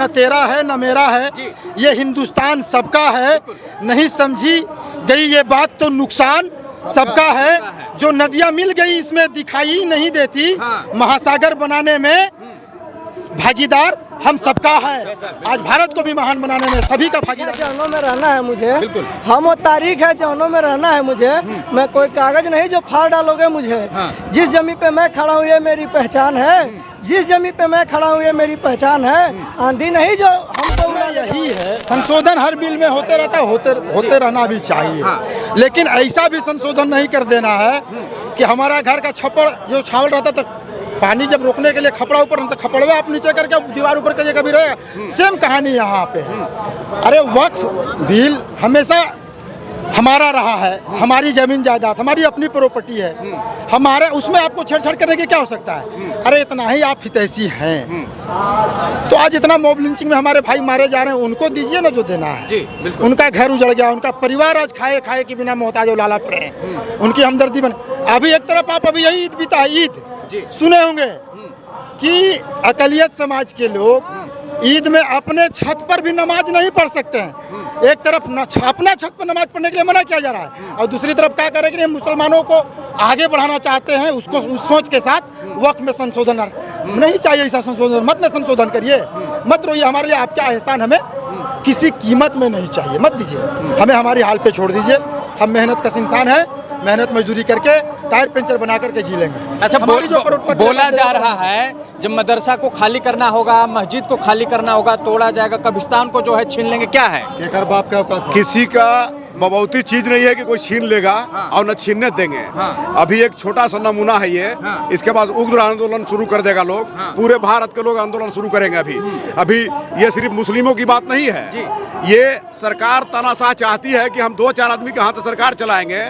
न तेरा है न मेरा है, ये हिंदुस्तान सबका है। नहीं समझी गई ये बात तो नुकसान सबका है। जो नदियां मिल गई इसमें दिखाई नहीं देती, महासागर बनाने में भागीदार हम सबका है। आज भारत को भी महान बनाने में सभी का भागीदार। जौनों में रहना है मुझे, हम वो तारीख है जौनों में रहना है मुझे। मैं कोई कागज नहीं जो फाड़ डालोगे मुझे। जिस जमीन पे मैं खड़ा हूँ ये मेरी पहचान है। जिस जमीन पे मैं खड़ा हूँ ये मेरी पहचान है। आंधी नहीं जो हमको यही है। संशोधन हर बिल में होते रहता है, होते रहना भी चाहिए, लेकिन ऐसा भी संशोधन नहीं कर देना है कि हमारा घर का छप्पड़ जो छावल रहता था, पानी जब रोकने के लिए खपड़ा ऊपर तो खपड़वा आप नीचे करके दीवार ऊपर करिए, कभी रहेगा। सेम कहानी यहाँ पे है। अरे वक्फ बिल हमेशा हमारा रहा है, हमारी जमीन जायदाद, हमारी अपनी प्रॉपर्टी है, हमारे उसमें आपको छेड़छाड़ करने की क्या हो सकता है। अरे इतना ही आप हितैषी हैं तो आज इतना मॉब लिंचिंग में हमारे भाई मारे जा रहे हैं, उनको दीजिए ना जो देना है। उनका घर उजड़ गया, उनका परिवार आज खाए खाए के बिना मोहताज और लाला पड़े हैं, उनकी हमदर्दी बने। अभी एक तरफ आप अभी यही ईद बीता है, ईद सुने होंगे कि अकलियत समाज के लोग ईद में अपने छत पर भी नमाज नहीं पढ़ सकते हैं। एक तरफ अपना छत पर नमाज पढ़ने के लिए मना किया जा रहा है और दूसरी तरफ क्या करें कि मुसलमानों को आगे बढ़ाना चाहते हैं, उसको उस सोच के साथ वक्त में संशोधन नहीं चाहिए। ऐसा संशोधन मत में संशोधन करिए, मत रोइए। हमारे लिए आपका एहसान हमें किसी कीमत में नहीं चाहिए, मत दीजिए, हमें हमारी हाल पे छोड़ दीजिए। हम मेहनत कश इंसान है, मेहनत मजदूरी करके टायर पंचर बना करके जी लेंगे। अच्छा, बोला जा रहा है जब मदरसा को खाली करना होगा, मस्जिद को खाली करना होगा, तोड़ा जाएगा, कब्रिस्तान को जो है छीन लेंगे। क्या है बाप का किसी का बबौती चीज नहीं है कि कोई छीन लेगा और न छीनने देंगे। अभी एक छोटा सा नमूना है ये, इसके बाद उग्र आंदोलन शुरू कर देगा लोग, पूरे भारत के लोग आंदोलन शुरू करेंगे। अभी ये सिर्फ मुस्लिमों की बात नहीं है, ये सरकार तानाशाह चाहती है कि हम 2-4 आदमी के हाथ से सरकार चलाएंगे।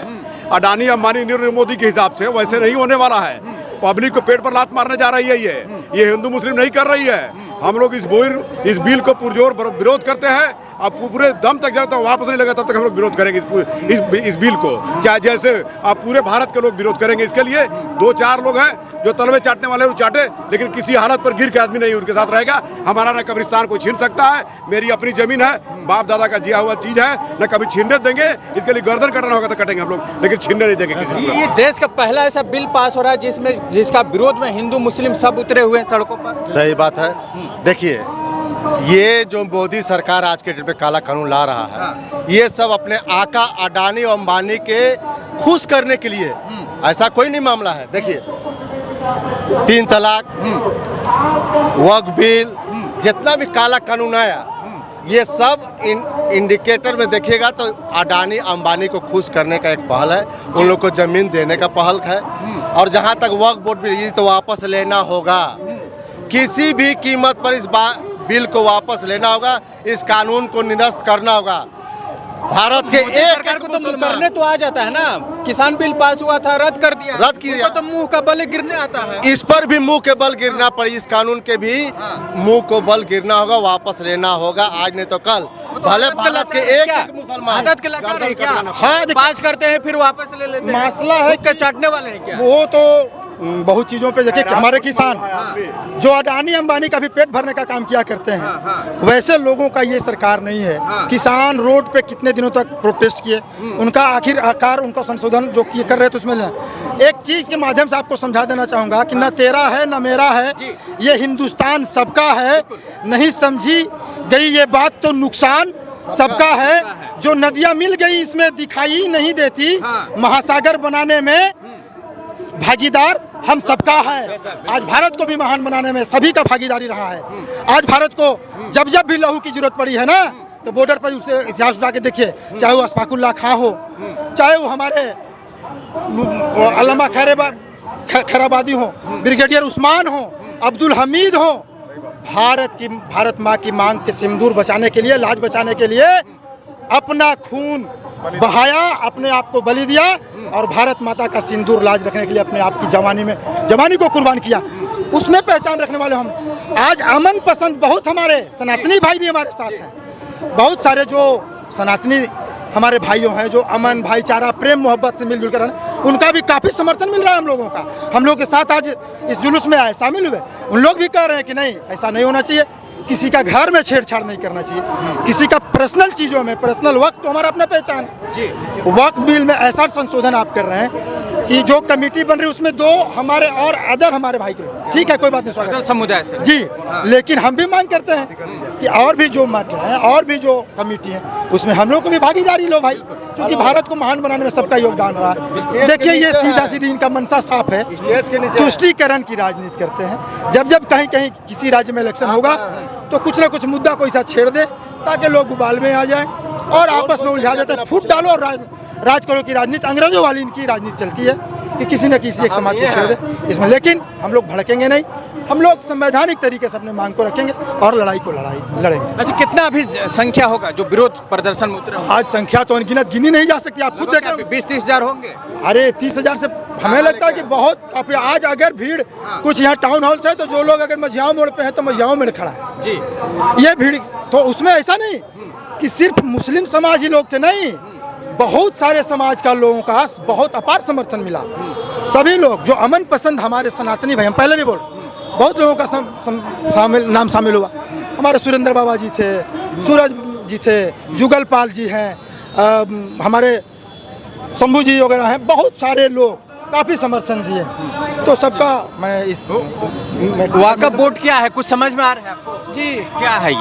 अडानी अंबानी नरेंद्र मोदी के हिसाब से वैसे नहीं होने वाला है। पब्लिक को पेट पर लात मारने जा रही है ये हिंदू मुस्लिम नहीं कर रही है। हम लोग इस बिल को पुरजोर विरोध करते हैं। अब पूरे दम तक जब तक वापस नहीं लगा तब तक हम लोग विरोध करेंगे इस बिल को, चाहे जैसे आप पूरे भारत के लोग विरोध करेंगे। इसके लिए 2-4 लोग हैं जो तलवे चाटने वाले वो चाटे, लेकिन किसी हालत पर गिर के आदमी नहीं उनके साथ रहेगा। हमारा न कब्रिस्तान को छीन सकता है, मेरी अपनी जमीन है, बाप दादा का जिया हुआ चीज है, न कभी छीनने देंगे। इसके लिए गर्दन कटना होगा तो कटेंगे हम लोग, लेकिन छीनने नहीं देंगे किसी को। ये देश का पहला ऐसा बिल पास हो रहा है जिसका विरोध में हिंदू मुस्लिम सब उतरे हुए हैं सड़कों पर। सही बात है। देखिए, ये जो मोदी सरकार आज के डेट पे काला कानून ला रहा है, ये सब अपने आका अडानी और अंबानी के खुश करने के लिए, ऐसा कोई नहीं मामला है। देखिए, 3 तलाक, वक्फ बिल, जितना भी काला कानून आया, ये सब इंडिकेटर में देखिएगा तो अडानी अंबानी को खुश करने का एक पहल है, उन लोग को जमीन देने का पहल है। और जहाँ तक वक्फ बोर्ड बिल तो वापस लेना होगा, किसी भी कीमत पर इस बिल को वापस लेना होगा, इस कानून को निरस्त करना होगा। भारत के एक को तो मुंह करने तो आ जाता है ना। किसान बिल पास हुआ था, रद्द कर दिया, तो मुंह का बल गिरने आता है। इस पर भी मुंह के बल गिरना पड़े, इस कानून के भी मुंह को बल गिरना होगा, वापस लेना होगा, आज नहीं तो कल। भले भारत के एक मुसलमान आदत के लाचार है क्या? पास करते हैं फिर वापस ले लेते हैं। मसला है कि चाटने वाले हैं क्या? वो तो बहुत चीज़ों पे देखिए, हमारे किसान जो अडानी अंबानी का भी पेट भरने का काम किया करते हैं, वैसे लोगों का ये सरकार नहीं है। किसान रोड पे कितने दिनों तक प्रोटेस्ट किए, उनका आखिरकार उनका संशोधन जो किए कर रहे थे उसमें एक चीज़ के माध्यम से आपको समझा देना चाहूँगा कि न तेरा है न मेरा है, ये हिंदुस्तान सबका है। नहीं समझी गई ये बात तो नुकसान सबका है। जो नदियाँ मिल गई इसमें दिखाई नहीं देती, महासागर बनाने में भागीदार हम सबका है। आज भारत को भी महान बनाने में सभी का भागीदारी रहा है। आज भारत को जब जब भी लहू की जरूरत पड़ी है ना, तो बॉर्डर पर उससे इतिहास उठा के देखिए, चाहे वो अशफाकुल्लाह खां हो, चाहे वो हमारे अल्लामा खैराबादी हो, ब्रिगेडियर उस्मान हो, अब्दुल हमीद हो, भारत माँ की मांग के सिंदूर बचाने के लिए, लाज बचाने के लिए अपना खून बहाया, अपने आप को बलि दिया और भारत माता का सिंदूर लाज रखने के लिए अपने आप की जवानी को कुर्बान किया। उसमें पहचान रखने वाले हम। आज अमन पसंद बहुत हमारे सनातनी भाई भी हमारे साथ हैं। बहुत सारे जो सनातनी हमारे भाइयों हैं जो अमन, भाईचारा, प्रेम मोहब्बत से मिलजुल कर रहना, उनका भी काफ़ी समर्थन मिल रहा है हम लोगों का। हम लोग के साथ आज इस जुलूस में आए, शामिल हुए, उन लोग भी कह रहे हैं कि नहीं, ऐसा नहीं होना चाहिए। किसी का घर में छेड़छाड़ नहीं करना चाहिए, किसी का पर्सनल चीज़ों में, पर्सनल वक्त तो हमारा अपना पहचान जी। वक्त बिल में ऐसा संशोधन आप कर रहे हैं कि जो कमेटी बन रही है उसमें 2 हमारे और अदर हमारे भाई के लोग, ठीक है कोई बात नहीं, स्वागत समुदाय से जी। लेकिन हम भी मांग करते हैं कि और भी जो मठ हैं और भी जो कमेटी है उसमें हम लोग को भी भागीदारी लो भाई, क्योंकि भारत को महान बनाने में सबका योगदान रहा है। देखिए ये सीधा सीधी इनका मनसा साफ है, तुष्टीकरण की राजनीति करते हैं। जब जब कहीं कहीं किसी राज्य में इलेक्शन होगा तो कुछ ना कुछ मुद्दा कोई सा छेड़ दे ताकि लोग उबाल में आ जाए और आपस में उलझा देते हैं। फूट डालो और राज करो की राजनीति, अंग्रेजों वाली इनकी राजनीति चलती है कि किसी न किसी एक समाज को छेड़ दे इसमें। लेकिन हम लोग भड़केंगे नहीं, हम लोग संवैधानिक तरीके से अपने मांग को रखेंगे और लड़ाई को लड़ेंगे। अच्छा, कितना अभी संख्या होगा जो विरोध प्रदर्शन में उतरे? आज संख्या तो अनगिनत गिनी नहीं जा सकती, आप खुद देखें 20-30 हजार होंगे। अरे 30,000 से हमें लगता है कि बहुत काफी। आज अगर भीड़ कुछ यहाँ टाउन हॉल थे तो जो लोग अगर मझियाओं मोड़ पे हैं तो मझियाओं में खड़ा है जी। ये भीड़ तो उसमें ऐसा नहीं कि सिर्फ मुस्लिम समाज ही लोग थे, नहीं, बहुत सारे समाज का लोगों का बहुत अपार समर्थन मिला। सभी लोग जो अमन पसंद हमारे सनातनी भाई, हम पहले भी बोल, बहुत लोगों का नाम शामिल हुआ। हमारे सुरेंद्र बाबा जी थे, सूरज जी थे, जुगल जी हैं, हमारे शंभू जी वगैरह हैं, बहुत सारे लोग काफ़ी समर्थन दिए। तो सबका मैं इस वाकफ बोर्ड क्या है, कुछ समझ में आ रहा है आपको? जी, क्या है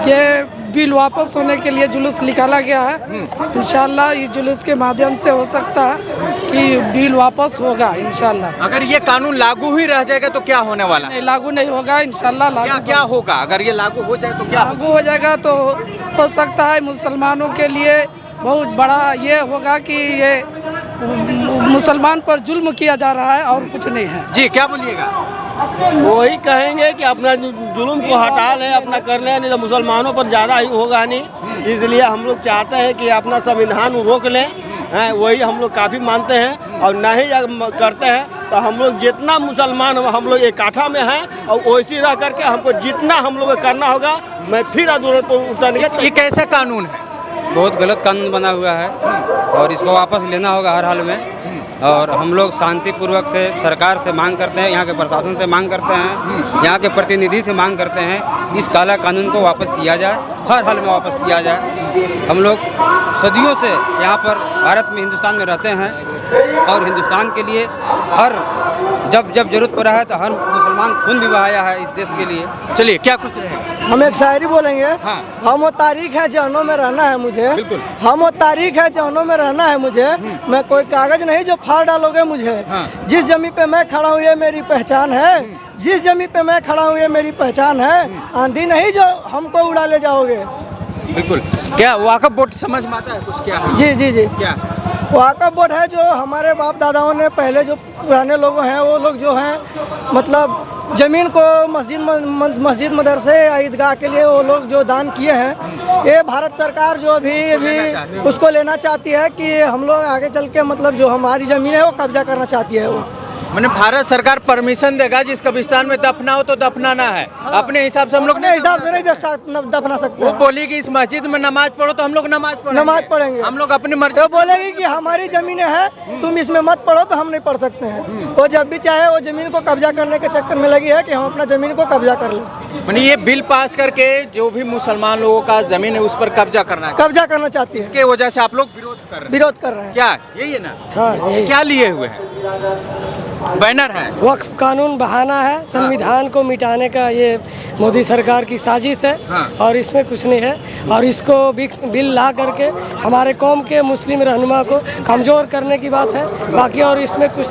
ये बिल वापस होने के लिए जुलूस निकाला गया है। इंशाल्लाह इस जुलूस के माध्यम से हो सकता है कि बिल वापस होगा इंशाल्लाह। अगर ये कानून लागू ही रह जाएगा तो क्या होने वाला है? नहीं, लागू नहीं होगा इंशाल्लाह। लागू क्या होगा अगर ये लागू हो जाए तो क्या लागू हो जाएगा तो हो सकता है मुसलमानों के लिए बहुत बड़ा ये होगा कि ये मुसलमान पर जुल्म किया जा रहा है और कुछ नहीं है। जी, क्या बोलिएगा? वही कहेंगे कि अपना जुल्म को हटा लें, अपना कर लें, नहीं तो मुसलमानों पर ज़्यादा ही होगा नहीं। इसलिए हम लोग चाहते हैं कि अपना संविधान रोक लें, हैं, वही हम लोग काफ़ी मानते हैं। और नहीं अगर करते हैं तो हम लोग जितना मुसलमान हम लोग इकट्ठा में हैं और वैसे रह करके हमको जितना हम लोग करना होगा मैं फिर आंदोलन पर उतरेंगे। ये कैसा कानून है? बहुत गलत कानून बना हुआ है और इसको वापस लेना होगा हर हाल में। और हम लोग शांतिपूर्वक से सरकार से मांग करते हैं, यहाँ के प्रशासन से मांग करते हैं, यहाँ के प्रतिनिधि से मांग करते हैं इस काला कानून को वापस किया जाए, हर हाल में वापस किया जाए। हम लोग सदियों से यहाँ पर भारत में, हिंदुस्तान में रहते हैं और हिंदुस्तान के लिए हर जब जरूरत पड़ा है तो हर मुसलमान खून भी बहाया है इस देश के लिए। चलिए, क्या कुछ रहेगा? हम एक शायरी बोलेंगे। हाँ। हम वो तारीख है जहनों में रहना है मुझे, बिल्कुल। हम वो तारीख है जहनों में रहना है मुझे, मैं कोई कागज नहीं जो फाड़ डालोगे मुझे। हाँ। जिस जमी पे मैं खड़ा हूँ ये मेरी पहचान है, जिस जमी पे मैं खड़ा हूँ ये मेरी पहचान है, आंधी नहीं जो हमको उड़ा ले जाओगे। बिल्कुल। क्या वाकफ बोर्ड समझ में आता है कुछ? क्या है? जी जी जी, क्या वाकफ बोर्ड है जो हमारे बाप दादाओं ने पहले जो पुराने लोग हैं वो लोग जो हैं मतलब ज़मीन को मस्जिद मदरसे या ईदगाह के लिए वो लोग जो दान किए हैं, ये भारत सरकार जो अभी उसको लेना चाहती है कि हम लोग आगे चल के मतलब जो हमारी ज़मीन है वो कब्जा करना चाहती है। वो मैंने भारत सरकार परमिशन देगा जिस कब्रिस्तान में दफना हो तो दफनाना है। हाँ। अपने हिसाब से हम लोग अपने हिसाब से नहीं दफना सकते। वो बोलेगी इस मस्जिद में नमाज पढ़ो तो हम लोग नमाज पढ़ेंगे। हम लोग अपनी मर्जी। तो बोलेगी कि हमारी ज़मीनें हैं तुम इसमें मत पढ़ो तो हम नहीं पढ़ सकते हैं। वो जब भी चाहे वो ज़मीन को कब्जा करने के चक्कर में लगी है कि हम अपना ज़मीन को कब्जा कर लें। मैंने ये बिल पास करके जो भी मुसलमान लोगों का जमीन है उस पर कब्जा करना चाहती है। इसके वजह से आप लोग विरोध कर रहे हैं। क्या यही है ना? हाँ, क्या लिए हुए हैं? बैनर है। वक्फ कानून बहाना है, संविधान को मिटाने का ये मोदी सरकार की साजिश है। हाँ। और इसमें कुछ नहीं है और इसको बिल ला करके हमारे कौम के मुस्लिम रहनुमा को कमज़ोर करने की बात है, बाकी और इसमें कुछ